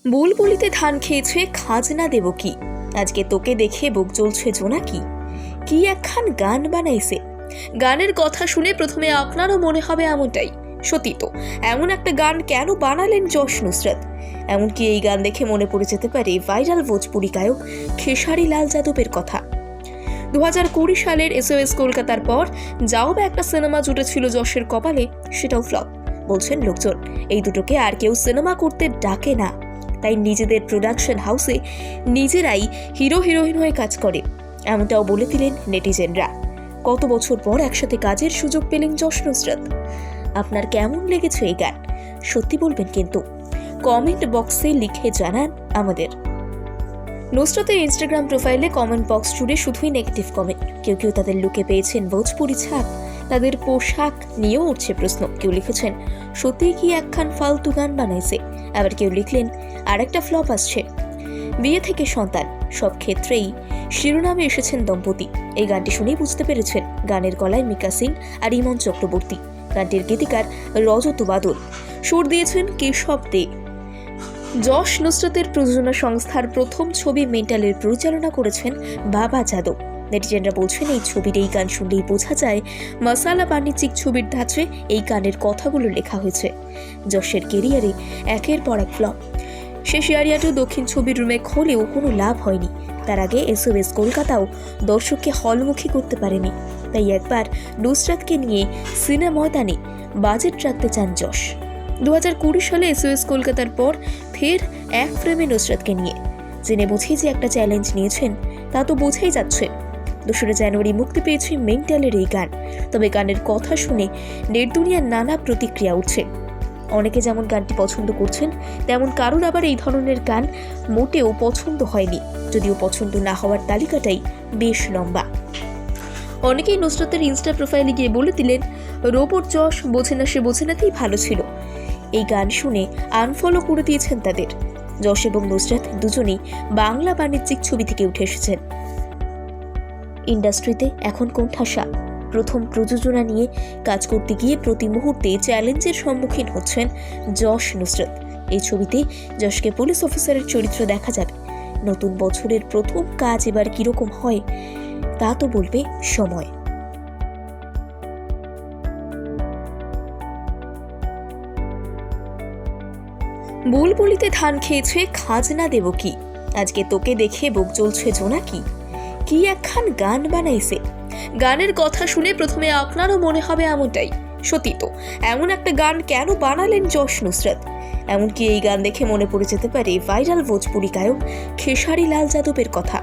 বুলবুলিতে ধান খেয়েছে খাজনা দেব কি, আজকে তোকে দেখে বুক জ্বলছে জোনাকি, কি একখান গান বানাইছে। গানের কথা শুনে প্রথমে আপনারও মনে হবে এমনটাই। সত্যি তো, এমন একটা গান কেন বানালেন যশ নুসরত? এমনকি এই গান দেখে মনে পড়ে যেতে পারে ভাইরাল ভোজপুরি গায়ক খেসারি লাল যাদবের কথা। 2020 সালের SOS কলকাতার পর যাও বা একটা সিনেমা জুটেছিল যশের কপালে, সেটাও ফ্লপ। বলছেন লোকজন, এই দুটোকে আর কেউ সিনেমা করতে ডাকে না, তাই নিজেদের প্রোডাকশন হাউসে নিজেরাই হিরো হিরোইন হয়ে কাজ করে, এমনটাও বলে দিলেন নেটিজেনরা। কত বছর পর একসাথে কাজের সুযোগ পেলেন যশ নুসরত। আপনার কেমন লেগেছে এই গান? সত্যি বলবেন কিন্তু, কমেন্ট বক্সে লিখে জানান আমাদের। নুসরতের ইনস্টাগ্রাম প্রোফাইলে কমেন্ট বক্স জুড়ে শুধুই নেগেটিভ কমেন্ট। কেউ কেউ তাদের লুকে পেয়েছেন ভোজপুরি ছাপ, তাদের পোশাক নিয়েও উঠছে প্রশ্ন। কেউ লিখেছেন সত্যিই কি একখান ফালতু গান বানাইছে, আবার কেউ লিখলেন আরেকটা ফ্লপ আসছে। বিয়ে থেকে সন্তান, সব ক্ষেত্রেই শিরোনামে এসেছেন দম্পতি। এই গানটি শুনেই বুঝতে পেরেছেন গানের গলায় মিকা সিং আর ইমন চক্রবর্তী, গানটির গীতিকার রজত বাদল, সুর দিয়েছেন কেশব দে। যশ নুসরতের প্রযোজনা সংস্থার প্রথম ছবি মেন্টালের পরিচালনা করেছেন বাবা যাদব। নেটিজেনরা বলছেন এই ছবির এই গান শুনলেই বোঝা যায় মশালা বাণিজ্যিক ছবির ধাঁচে এই গানের কথাগুলো লেখা হয়েছে। যশের কেরিয়ারে একের পর এক ফ্লপ। শেষ এরিয়াটিও দক্ষিণ ছবির রুমে হলেও কোনো লাভ হয়নি। তার আগে SOS কলকাতাও দর্শককে হলমুখী করতে পারেনি। তাই একবার নুসরতকে নিয়ে সিনেমা ময়দানে বাজেট রাখতে চান যশ। 2020 সালে SOS কলকাতার পর ফের এক ফ্রেমে নুসরতকে নিয়ে। জেনে বুঝেই যে একটা চ্যালেঞ্জ নিয়েছেন তা তো বোঝাই যাচ্ছে। 2 জানুয়ারি মুক্তি পেয়েছে মেন্টালের এই গান। তবে গানের কথা শুনে নেট দুনিয়ার নানা প্রতিক্রিয়া উঠছে। অনেকে যেমন গানটি পছন্দ করছেন, তেমন কারোর আবার এই ধরনের গান মোটেও পছন্দ হয়নি, যদিও পছন্দ না হওয়ার তালিকাটাই বেশ লম্বা। অনেকেই নুসরতের ইনস্টা প্রোফাইলে গিয়ে বলে দিলেন রোবট যশ বোঝে না সে বোঝে নাতেই ভালো ছিল। এই গান শুনে আনফলো করে দিয়েছেন তাদের। যশ এবং নুসরত দুজনেই বাংলা বাণিজ্যিক ছবি থেকে উঠে এসেছেন। ইন্ডাস্ট্রিতে এখন কোণঠাসা। প্রথম প্রযোজনা নিয়ে কাজ করতে গিয়ে প্রতি মুহূর্তে চ্যালেঞ্জের সম্মুখীন হচ্ছেন যশ নুসরত। এই ছবিতে যশকে পুলিশ অফিসারের চরিত্র দেখা যাবে। নতুন বছরের প্রথম কাজ এবার কিরকম হয় তা তো বলবে সময়। বুলবুলিতে ধান খেয়েছে খাজনা দেব কি, আজকে তোকে দেখে বুক জ্বলছে জোনাকি, কি একখান গান বানাইছে। গানের কথা শুনে প্রথমে আপনারও মনে হবে এমনটাই। সত্যি তো, এমন একটা গান কেন বানালেন যশ নুসরত? এমনকি এই গান দেখে মনে পড়ে যেতে পারে ভাইরাল ভোজপুরি গায়ক খেসারি লাল যাদবের কথা।